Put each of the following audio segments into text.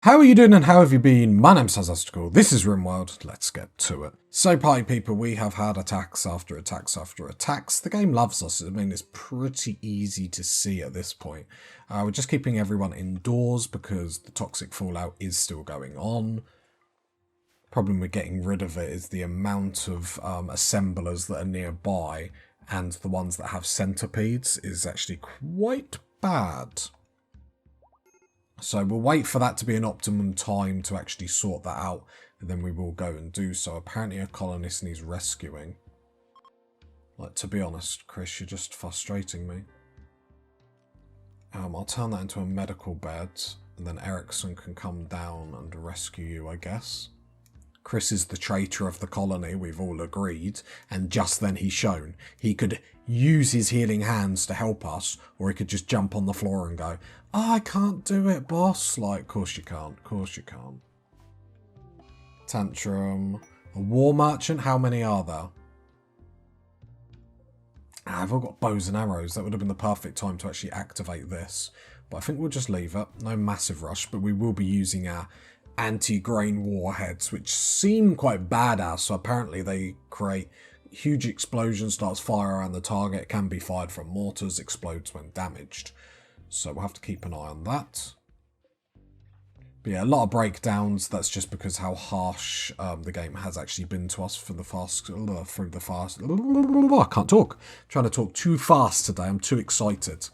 How are you doing and how have you been? My name's Cassandra. This is Rimworld. Let's get to it. So, party people, we have had attacks after attacks after attacks. The game loves us. I mean, it's pretty easy to see at this point. We're just keeping everyone indoors because the toxic fallout is still going on. Problem with getting rid of it is the amount of assemblers that are nearby and the ones that have centipedes is actually quite bad. So we'll wait for that to be an optimum time to actually sort that out, and then we will go and do so. Apparently a colonist needs rescuing. Like, to be honest, Chris, you're just frustrating me. I'll turn that into a medical bed, and then Erickson can come down and rescue you, I guess. Chris is the traitor of the colony, we've all agreed, and just then he's shown. He could use his healing hands to help us, or he could just jump on the floor and go, "Oh, I can't do it, boss." Like, of course you can't, of course you can't. Tantrum. A war merchant, how many are there? I've all got bows and arrows, that would have been the perfect time to actually activate this. But I think we'll just leave it, no massive rush, but we will be using our anti-grain warheads, which seem quite badass. So apparently they create huge explosion, starts fire around the target, can be fired from mortars, explodes when damaged. So we'll have to keep an eye on that. But yeah, a lot of breakdowns. That's just because how harsh the game has actually been to us for the fast. I can't talk. I'm trying to talk too fast today. I'm too excited.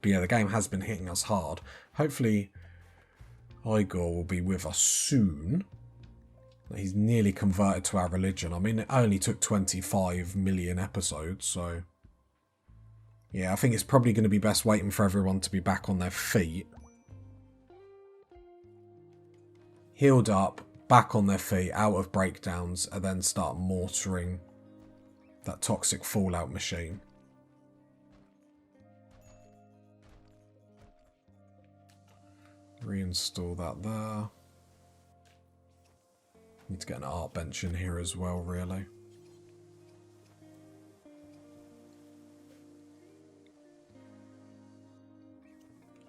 But yeah, the game has been hitting us hard. Hopefully Igor will be with us soon. He's nearly converted to our religion. I mean, it only took 25 million episodes, so... yeah, I think it's probably going to be best waiting for everyone to be back on their feet. Healed up, back on their feet, out of breakdowns, and then start mortaring that toxic fallout machine. Reinstall that there. Need to get an art bench in here as well, really.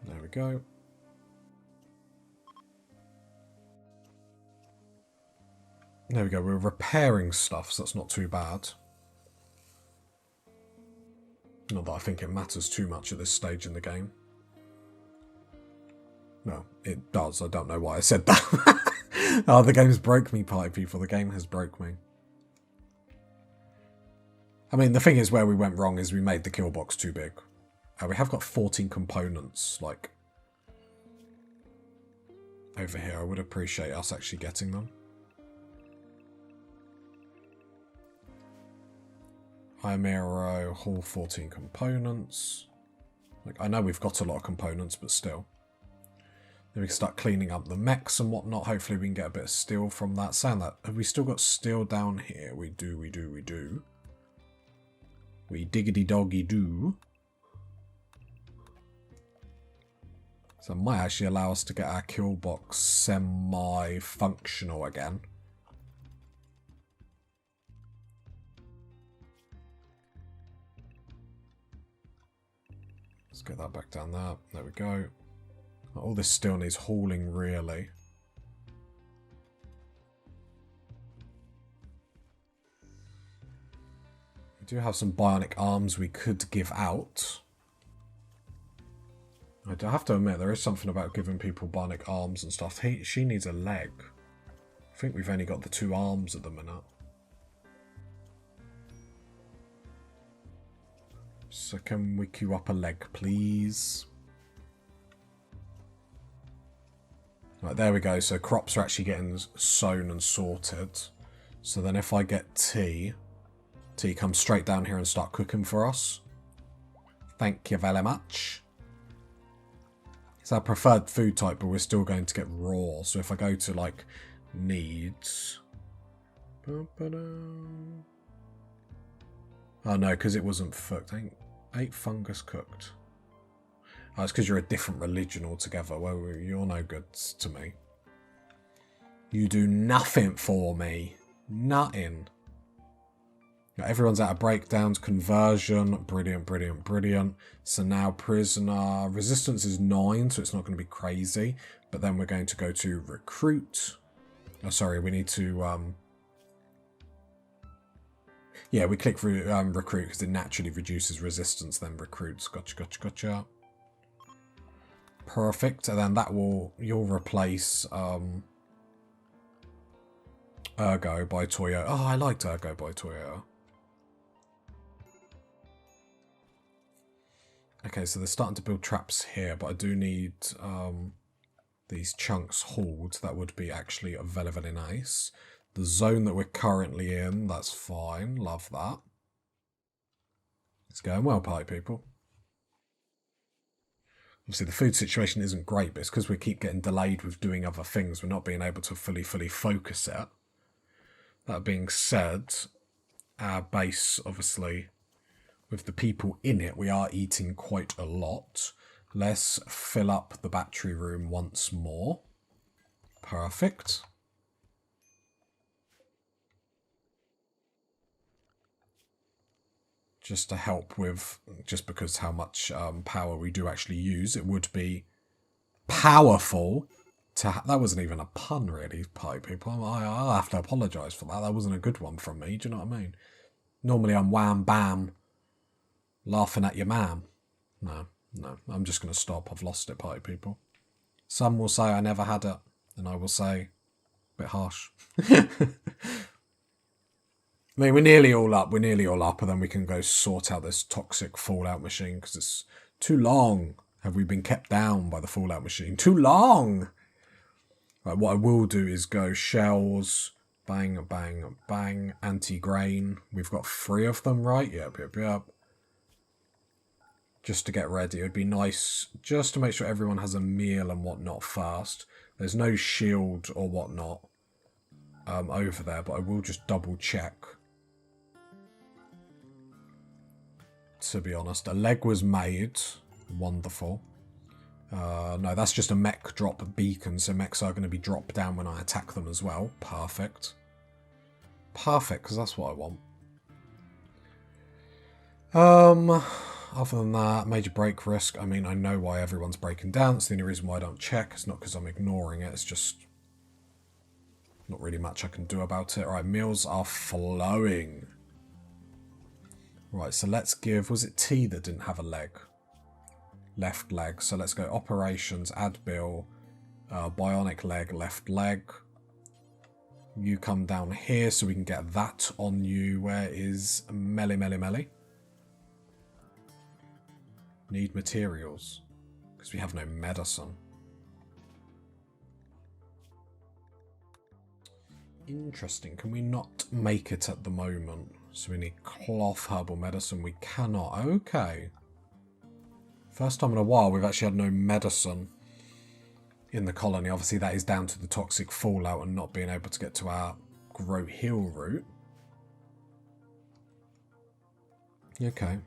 There we go. There we go, we're repairing stuff, so that's not too bad. Not that I think it matters too much at this stage in the game. No, it does. I don't know why I said that. Oh, the game's broke me, party people. The game has broke me. I mean, the thing is where we went wrong is we made the kill box too big. We have got 14 components, like, over here. I would appreciate us actually getting them. Chimero, haul 14 components. Like, I know we've got a lot of components, but still. Then we can start cleaning up the mechs and whatnot. Hopefully we can get a bit of steel from that. Saying that, have we still got steel down here? We do, we do, we do. We diggity doggy do. So it might actually allow us to get our kill box semi-functional again. Let's get that back down there. There we go. All this still needs hauling, really. We do have some bionic arms we could give out. I do have to admit, there is something about giving people bionic arms and stuff. She needs a leg. I think we've only got the 2 arms at the minute. So can we queue up a leg, please? Right, there we go. So crops are actually getting sown and sorted. So then if I get tea, tea comes straight down here and start cooking for us. Thank you very much. It's our preferred food type, but we're still going to get raw. So if I go to, like, needs... oh, no, because it wasn't cooked. 8 fungus cooked. Oh, it's because you're a different religion altogether. Well, you're no good to me. You do nothing for me. Nothing. Everyone's out of breakdowns. Conversion. Brilliant, brilliant, brilliant. So now prisoner. Resistance is 9, so it's not going to be crazy. But then we're going to go to recruit. Oh, sorry, we need to... yeah, we click recruit because it naturally reduces resistance, then recruits. Gotcha, gotcha, gotcha. Perfect. And then that will... You'll replace... Ergo by Toyo. Oh, I liked Ergo by Toyo. Okay, so they're starting to build traps here, but I do need these chunks hauled. That would be actually very, very nice. The zone that we're currently in, that's fine. Love that. It's going well, party people. Obviously, the food situation isn't great, but it's because we keep getting delayed with doing other things. We're not being able to fully focus it. That being said, our base, obviously, with the people in it, we are eating quite a lot. Let's fill up the battery room once more. Perfect. Just to help with, just because how much power we do actually use, it would be powerful to... That wasn't even a pun, really, party people. I'll have to apologise for that. That wasn't a good one from me, do you know what I mean? Normally I'm wham bam laughing at your man. No, I'm just going to stop. I've lost it, party people. Some will say I never had it, and I will say, a bit harsh. I mean, we're nearly all up, and then we can go sort out this toxic fallout machine, because it's too long. Have we been kept down by the fallout machine? Too long! Right, what I will do is go shells, bang, bang, bang, anti-grain. We've got 3 of them, right? Yep. Just to get ready. It would be nice just to make sure everyone has a meal and whatnot first. There's no shield or whatnot over there, but I will just double check. To be honest, a leg was made. Wonderful. No, that's just a mech drop beacon, so mechs are going to be dropped down when I attack them as well. Perfect. Perfect, because that's what I want. Other than that, major break risk. I mean, I know why everyone's breaking down. It's the only reason why I don't check. It's not because I'm ignoring it. It's just not really much I can do about it. Alright, meals are flowing. Right, so let's give... Was it T that didn't have a leg? Left leg. So let's go operations, add bill, bionic leg, left leg. You come down here so we can get that on you. Where is Melly? Need materials. Because we have no medicine. Interesting. Can we not make it at the moment? So we need cloth, herbal medicine. We cannot. Okay. First time in a while we've actually had no medicine in the colony. Obviously that is down to the toxic fallout and not being able to get to our grow heal route. Okay.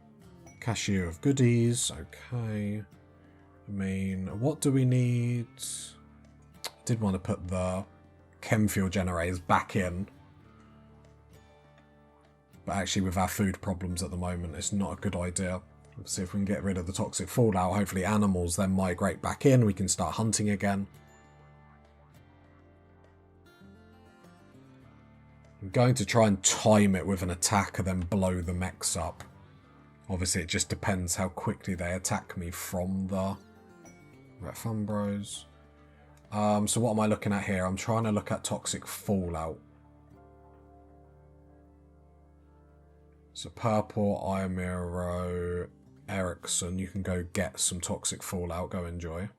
Cashier of goodies. Okay. I mean, what do we need? I did want to put the chem fuel generators back in. But actually with our food problems at the moment, it's not a good idea. Let's see if we can get rid of the toxic fallout. Hopefully animals then migrate back in. We can start hunting again. I'm going to try and time it with an attack and then blow the mechs up. Obviously, it just depends how quickly they attack me from the Retfumbros. So what am I looking at here? I'm trying to look at toxic fallout. So purple, Iamiro, Ericsson, you can go get some toxic fallout. Go enjoy.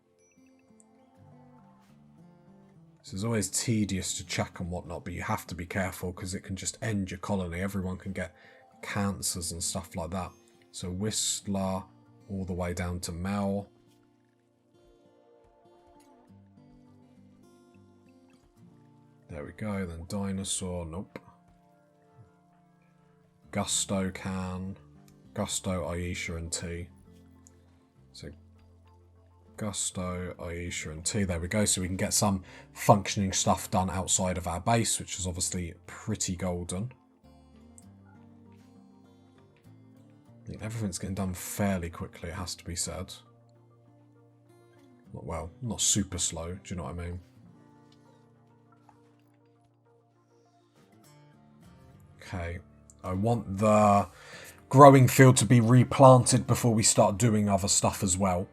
This is always tedious to check and whatnot, but you have to be careful because it can just end your colony. Everyone can get cancers and stuff like that. So Whistler all the way down to Mel. There we go. Then Dinosaur. Nope. Gusto can. Gusto, Aisha and T. So Gusto, Aisha and T. There we go. So we can get some functioning stuff done outside of our base, which is obviously pretty golden. Everything's getting done fairly quickly, it has to be said. Well, not super slow, do you know what I mean? Okay, I want the growing field to be replanted before we start doing other stuff as well.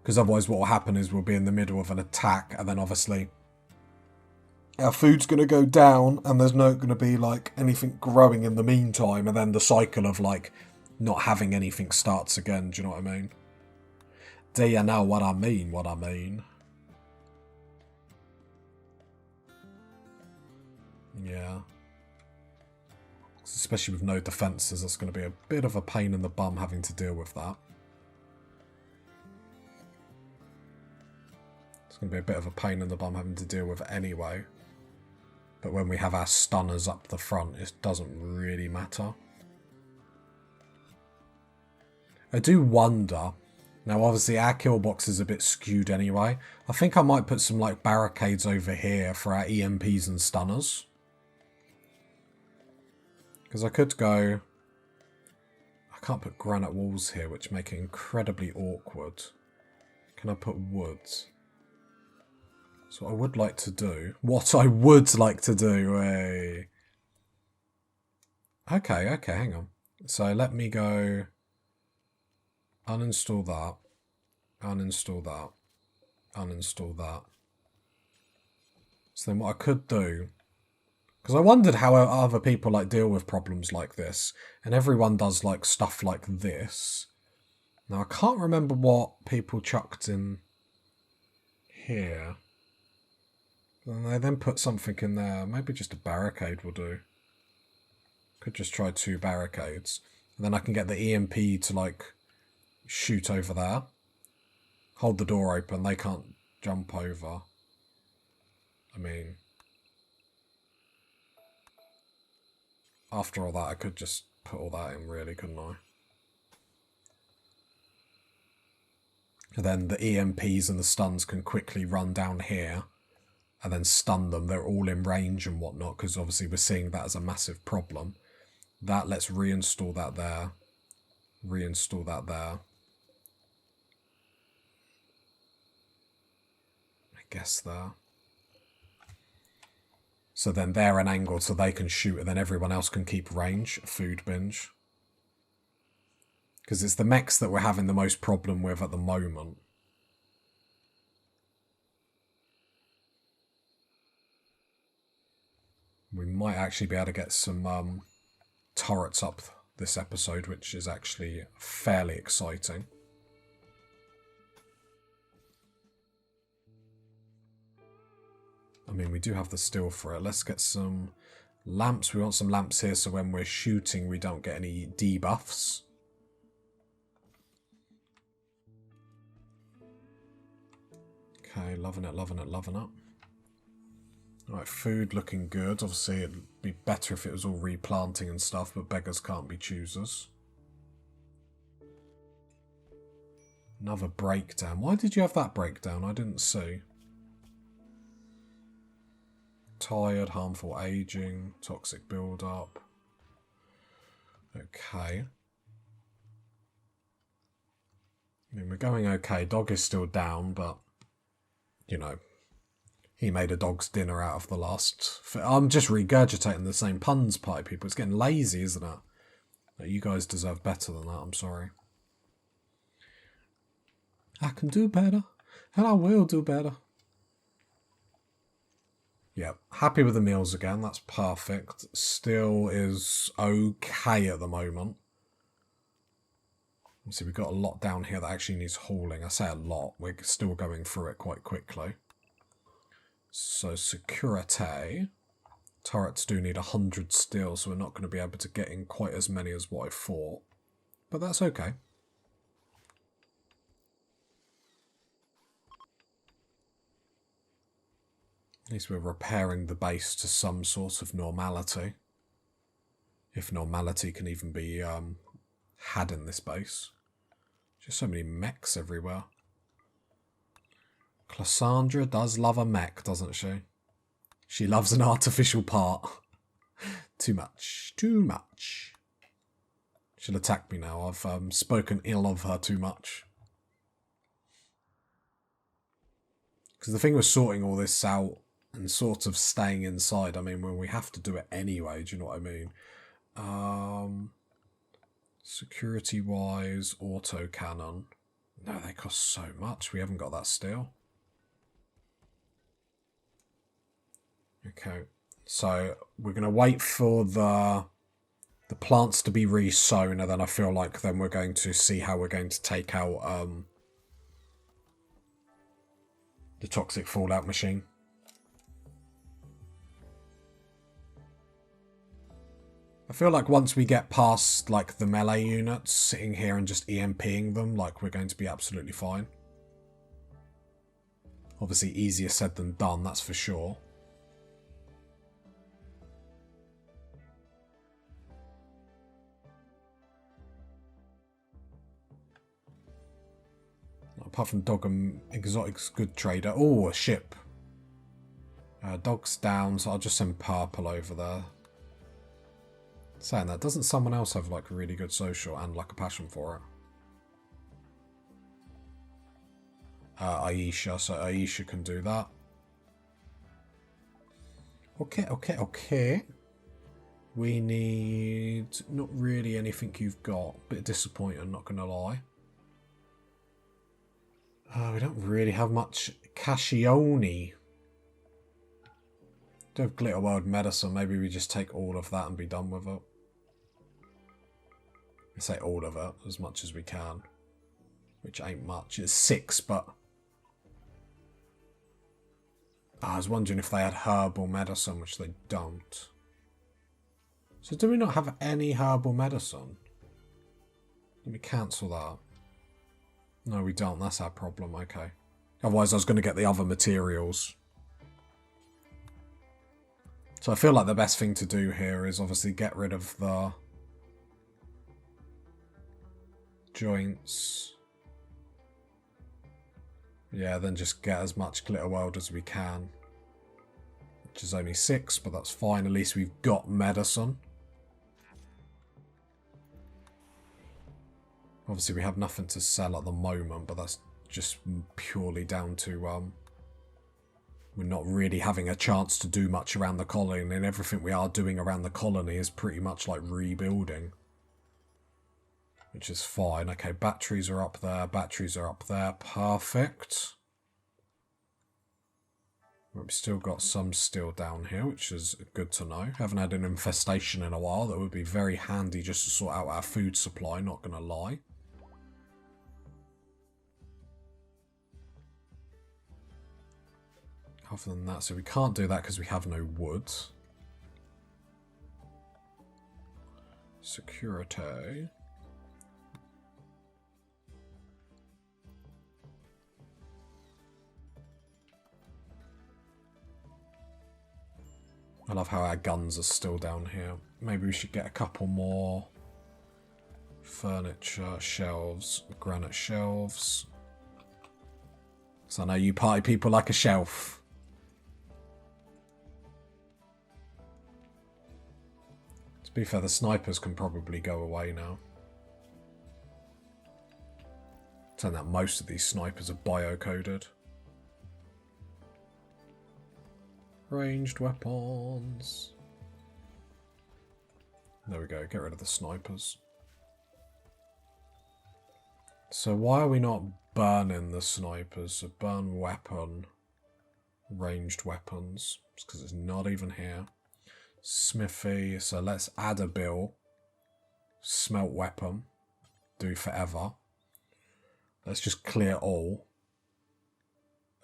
Because otherwise what will happen is we'll be in the middle of an attack, and then obviously our food's going to go down, and there's not going to be like anything growing in the meantime, and then the cycle of like not having anything starts again. Do you know what I mean? Do you know what I mean? What I mean? Yeah. Especially with no defences, that's going to be a bit of a pain in the bum having to deal with that. It's going to be a bit of a pain in the bum having to deal with it anyway. But when we have our stunners up the front, it doesn't really matter. I do wonder. Now, obviously, our kill box is a bit skewed anyway. I think I might put some like barricades over here for our EMPs and stunners. Because I could go... I can't put granite walls here, which make it incredibly awkward. Can I put wood? So what I would like to do... What I would like to do, hey. Okay, hang on. So let me go... Uninstall that. Uninstall that. Uninstall that. So then what I could do... Because I wondered how other people like deal with problems like this. And everyone does like stuff like this. Now I can't remember what people chucked in here. And they then put something in there. Maybe just a barricade will do. Could just try 2 barricades. And then I can get the EMP to like shoot over there. Hold the door open. They can't jump over. I mean... After all that, I could just put all that in, really, couldn't I? And then the EMPs and the stuns can quickly run down here and then stun them. They're all in range and whatnot, because obviously we're seeing that as a massive problem. That, let's reinstall that there. Reinstall that there. I guess there. So then they're an angle so they can shoot, and then everyone else can keep range. Food binge. Because it's the mechs that we're having the most problem with at the moment. We might actually be able to get some turrets up this episode, which is actually fairly exciting. I mean, we do have the steel for it. Let's get some lamps. We want some lamps here so when we're shooting we don't get any debuffs. Okay, loving it, loving it, loving it. Alright, food looking good. Obviously it'd be better if it was all replanting and stuff, but beggars can't be choosers. Another breakdown. Why did you have that breakdown? I didn't see. Tired, harmful aging, toxic build-up. Okay. I mean, we're going okay. Dog is still down, but, you know, he made a dog's dinner out of the last... I'm just regurgitating the same puns, party people. It's getting lazy, isn't it? You guys deserve better than that, I'm sorry. I can do better, and I will do better. Yep, happy with the meals again, that's perfect. Still is okay at the moment. See, we've got a lot down here that actually needs hauling. I say a lot, we're still going through it quite quickly. So, security. Turrets do need 100 steel, so we're not going to be able to get in quite as many as what I thought. But that's okay. At least we're repairing the base to some sort of normality. If normality can even be had in this base. Just so many mechs everywhere. Cassandra does love a mech, doesn't she? She loves an artificial part. Too much. Too much. She'll attack me now. I've spoken ill of her too much. Because the thing with sorting all this out and sort of staying inside, I mean, when we have to do it anyway, do you know what I mean? Security-wise, autocannon. No, they cost so much. We haven't got that still. Okay, so we're going to wait for the plants to be re-sown, and then I feel like then we're going to see how we're going to take out the toxic fallout machine. I feel like once we get past like the melee units sitting here and just EMPing them, like we're going to be absolutely fine. Obviously easier said than done, that's for sure. Apart from dog and exotics, good trader. Oh, a ship. Dog's down, so I'll just send purple over there. Saying that, doesn't someone else have like a really good social and like a passion for it? Aisha, so Aisha can do that. Okay. We need not really anything you've got. Bit disappointing, not gonna lie. We don't really have much Cashioni. Do have Glitter World Medicine. Maybe we just take all of that and be done with it. I say all of it, as much as we can. Which ain't much. It's 6, but... I was wondering if they had herbal medicine, which they don't. So do we not have any herbal medicine? Let me cancel that. No, we don't. That's our problem. Okay. Otherwise, I was going to get the other materials. So I feel like the best thing to do here is obviously get rid of the joints. Yeah, then just get as much Glitter World as we can. Which is only 6, but that's fine. At least we've got medicine. Obviously, we have nothing to sell at the moment, but that's just purely down to we're not really having a chance to do much around the colony, and everything we are doing around the colony is pretty much like rebuilding. Which is fine. Okay, batteries are up there, batteries are up there. Perfect. We've still got some steel down here, which is good to know. Haven't had an infestation in a while. That would be very handy just to sort out our food supply, not going to lie. Other than that, so we can't do that because we have no wood. Security. I love how our guns are still down here. Maybe we should get a couple more furniture, shelves, granite shelves. So I know you party people like a shelf. To be fair, the snipers can probably go away now. Turn out most of these snipers are bio-coded. Ranged weapons. There we go, get rid of the snipers. So why are we not burning the snipers? So burn weapon. Ranged weapons. It's because it's not even here. Smithy, so let's add a bill. Smelt weapon. Do forever. Let's just clear all.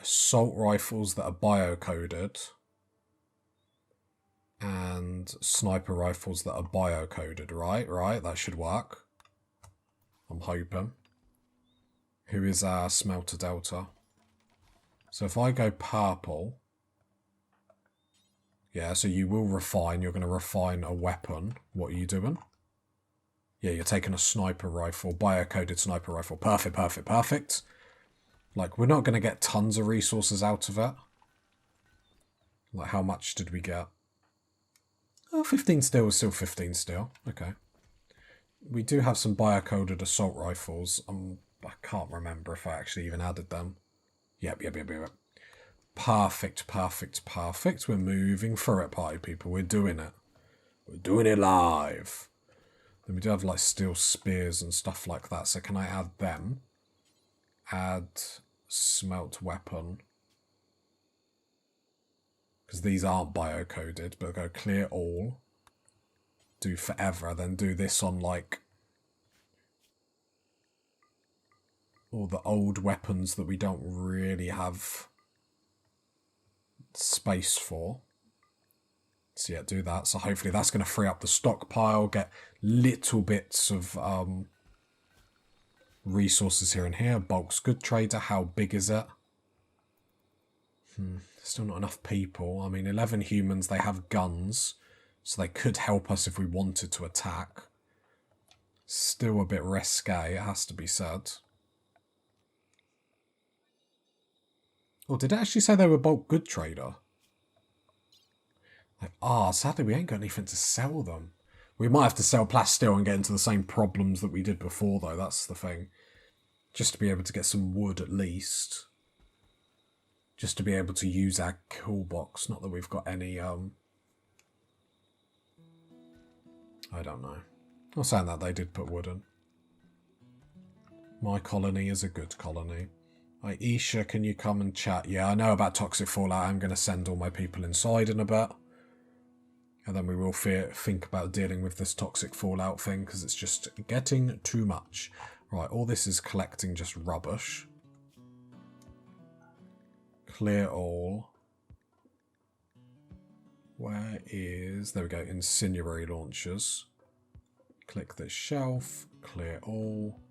Assault rifles that are bio-coded. And sniper rifles that are bio-coded, right? Right, that should work. I'm hoping. Who is our smelter delta? So if I go purple... Yeah, so you will refine. You're going to refine a weapon. What are you doing? Yeah, you're taking a sniper rifle. Bio-coded sniper rifle. Perfect, perfect, perfect. Like, we're not going to get tons of resources out of it. Like, how much did we get? Oh, 15 steel is still 15 steel. Okay. We do have some biocoded assault rifles. I can't remember if I actually even added them. Yep. Perfect. We're moving through it, party people. We're doing it. We're doing it live. Then we do have like steel spears and stuff like that. So can I add them? Add smelt weapon. Because these aren't biocoded, but go clear all. Do forever, then do this on like all the old weapons that we don't really have space for. So yeah, do that. So hopefully that's going to free up the stockpile, get little bits of resources here and here. Bulk's good trader. How big is it? Still not enough people. I mean, 11 humans, they have guns. So they could help us if we wanted to attack. Still a bit risque, it has to be said. Oh, did it actually say they were bulk good trader? Like, sadly we ain't got anything to sell them. We might have to sell plasteel and get into the same problems that we did before, though. That's the thing. Just to be able to get some wood at least. Just to be able to use our kill box. Not that we've got any, I don't know. Not saying that they did put wood in. My colony is a good colony. Aisha, can you come and chat? Yeah, I know about toxic fallout. I'm going to send all my people inside in a bit. And then we will think about dealing with this toxic fallout thing, because it's just getting too much. Right, all this is collecting just rubbish. Clear all. Where is... There we go, incendiary launchers. Click this shelf, clear all.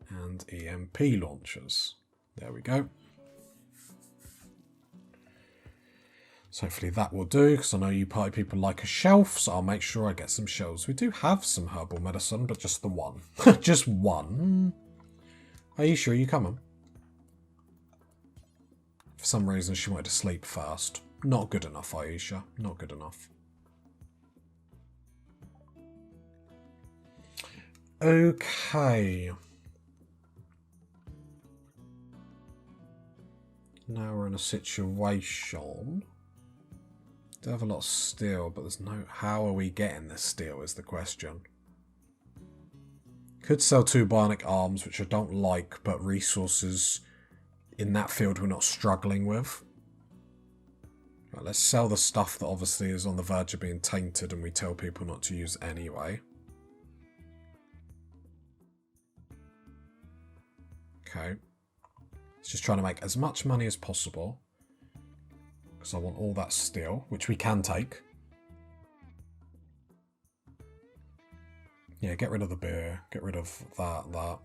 And EMP launchers. There we go. So hopefully that will do, because I know you party people like a shelf, so I'll make sure I get some shelves. We do have some herbal medicine, but just the one. Just one. Aisha, are you coming? For some reason she wanted to sleep first. Not good enough, Aisha. Not good enough. Okay. Now we're in a situation. Do have a lot of steel, but there's no... How are we getting this steel is the question. Could sell 2 bionic arms, which I don't like, but resources in that field we're not struggling with. Right, let's sell the stuff that obviously is on the verge of being tainted and we tell people not to use anyway. Okay. It's just trying to make as much money as possible. Because I want all that steel, which we can take. Yeah, get rid of the beer. Get rid of that.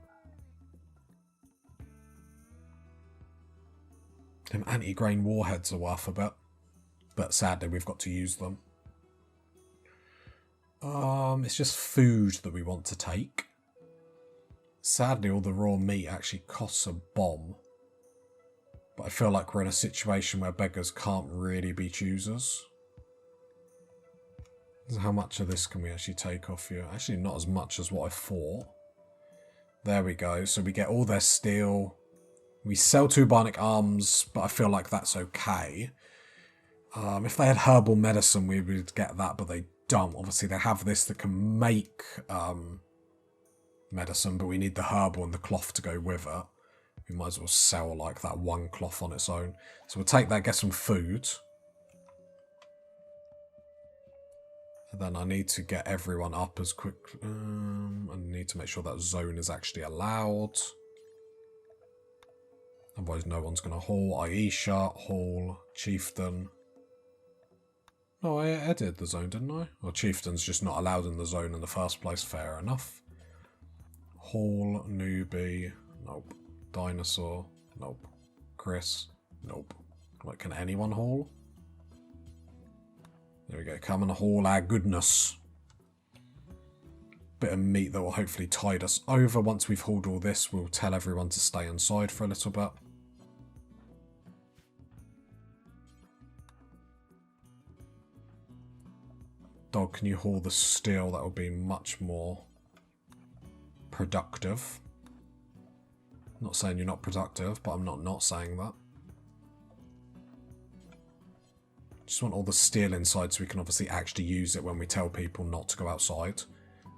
Them anti-grain warheads are worth a bit. But sadly, we've got to use them. It's just food that we want to take. Sadly, all the raw meat actually costs a bomb. But I feel like we're in a situation where beggars can't really be choosers. So how much of this can we actually take off you? Actually, not as much as what I thought. There we go. So we get all their steel. We sell 2 bionic arms, but I feel like that's okay. If they had herbal medicine, we would get that, but they don't. Obviously, they have this that can make medicine, but we need the herbal and the cloth to go with it. We might as well sell like that 1 cloth on its own. So we'll take that, get some food. And then I need to get everyone up as quick. I need to make sure that zone is actually allowed. Otherwise no one's going to haul. Aisha, haul, chieftain. No, I edited the zone, didn't I? Or chieftain's just not allowed in the zone in the first place. Fair enough. Haul, newbie. Nope. Dinosaur. Nope. Chris. Nope. Like, can anyone haul? There we go. Come and haul our goodness. Bit of meat that will hopefully tide us over. Once we've hauled all this, we'll tell everyone to stay inside for a little bit. Dog, can you haul the steel? That would be much more productive. Not saying you're not productive, but I'm not saying that. Just want all the steel inside so we can obviously actually use it when we tell people not to go outside.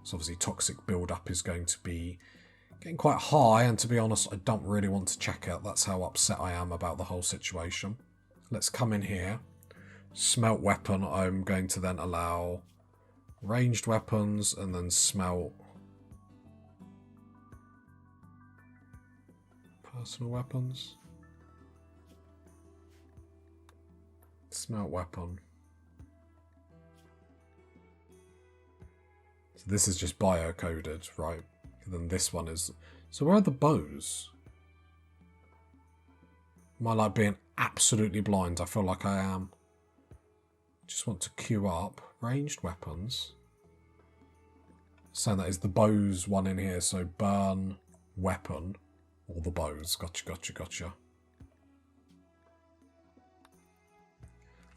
So obviously toxic build-up is going to be getting quite high, and to be honest, I don't really want to check it. That's how upset I am about the whole situation. Let's come in here. Smelt weapon, I'm going to then allow ranged weapons, and then smelt personal weapons. Smelt weapon. So this is just bio-coded, right? And then this one is... So where are the bows? Am I like being absolutely blind? I feel like I am. Just want to queue up ranged weapons. So that is the bows one in here. So burn, weapon, all the bows. Gotcha, gotcha, gotcha.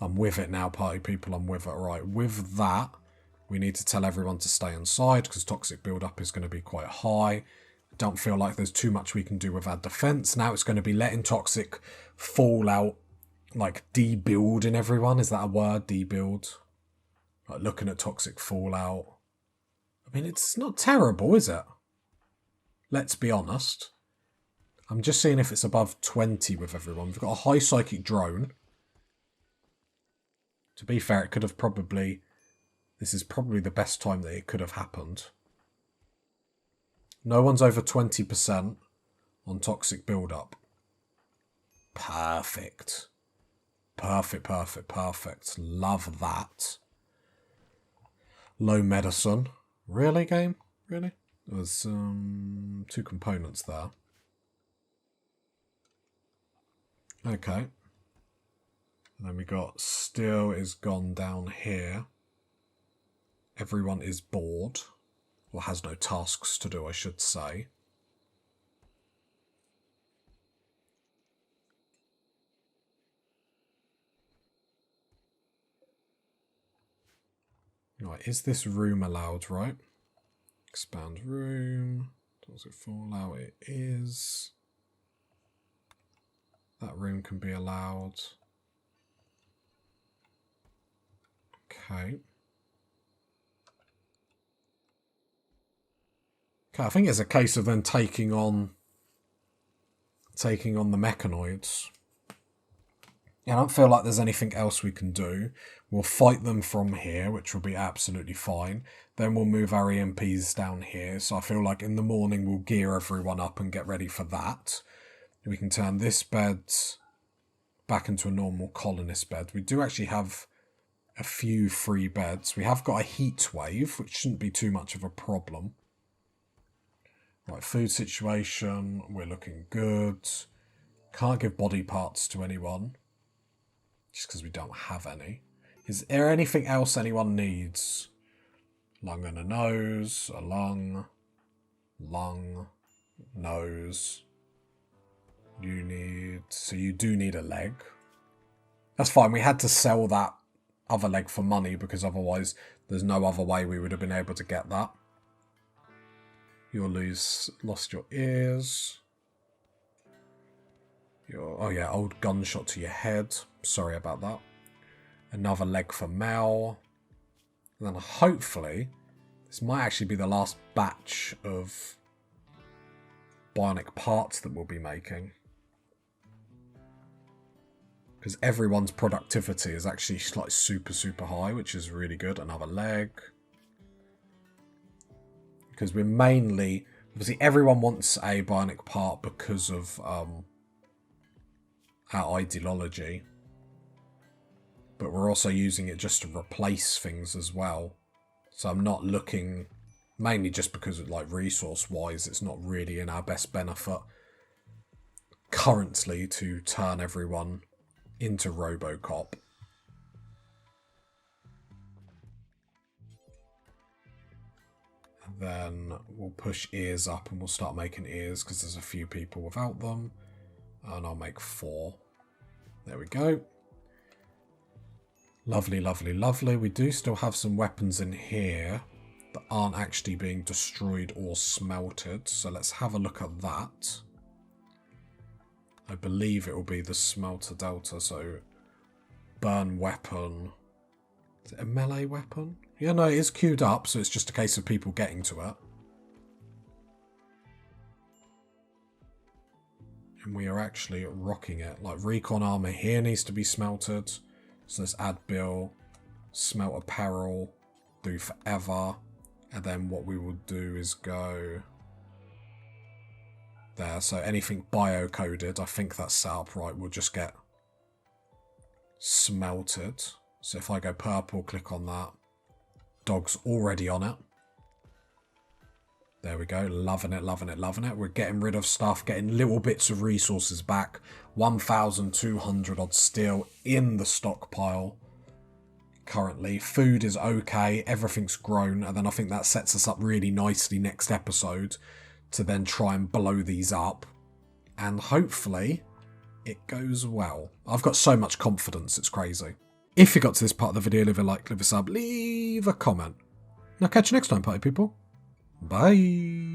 I'm with it now, party people. I'm with it. Right, with that, we need to tell everyone to stay inside because toxic build-up is going to be quite high. Don't feel like there's too much we can do with our defense. Now it's going to be letting toxic fall out, like debuilding everyone. Is that a word? Debuild. Like looking at toxic fallout. I mean, it's not terrible, is it? Let's be honest. I'm just seeing if it's above 20 with everyone. We've got a high psychic drone. To be fair, it could have probably... This is probably the best time that it could have happened. No one's over 20% on toxic build-up. Perfect. Perfect, perfect, perfect. Love that. Low medicine. Really, game? Really? There's 2 components there. Okay. And then we got steel is gone down here. Everyone is bored. Or has no tasks to do, I should say. Right, is this room allowed, right? Expand room. Does it fall out? It is. That room can be allowed. Okay. Okay, I think it's a case of then taking on the mechanoids. I don't feel like there's anything else we can do. We'll fight them from here, which will be absolutely fine. Then we'll move our EMPs down here. So I feel like in the morning we'll gear everyone up and get ready for that. We can turn this bed back into a normal colonist bed. We do actually have a few free beds. We have got a heat wave, which shouldn't be too much of a problem. Right, food situation, we're looking good. Can't give body parts to anyone. Just because we don't have any. Is there anything else anyone needs? Lung and a nose, a lung, nose. You need... So you do need a leg. That's fine, we had to sell that other leg for money because otherwise there's no other way we would have been able to get that. You'll lost your ears. Oh yeah, old gunshot to your head. Sorry about that. Another leg for Mel. And then hopefully, this might actually be the last batch of bionic parts that we'll be making. Because everyone's productivity is actually like super, super high, which is really good. Another leg. Because we're mainly... Obviously, everyone wants a bionic part because of our ideology. But we're also using it just to replace things as well. So I'm not looking... Mainly just because of, like, resource-wise, it's not really in our best benefit currently to turn everyone into RoboCop. And then we'll push ears up and we'll start making ears because there's a few people without them. And I'll make 4. There we go. Lovely, lovely, lovely. We do still have some weapons in here that aren't actually being destroyed or smelted. So let's have a look at that. I believe it will be the smelter delta. So burn weapon. Is it a melee weapon? Yeah, no, it is queued up. So it's just a case of people getting to it. And we are actually rocking it. Like recon armor here needs to be smelted. So let's add bill, smelt apparel, do forever. And then what we will do is go there. So anything bio-coded, I think that's set up right, will just get smelted. So if I go purple, click on that. Dog's already on it. There we go. Loving it, loving it, loving it. We're getting rid of stuff, getting little bits of resources back. 1,200 odd steel in the stockpile currently. Food is okay. Everything's grown. And then I think that sets us up really nicely next episode to then try and blow these up. And hopefully it goes well. I've got so much confidence. It's crazy. If you got to this part of the video, leave a like, leave a sub, leave a comment. And I'll catch you next time, party people. Bye.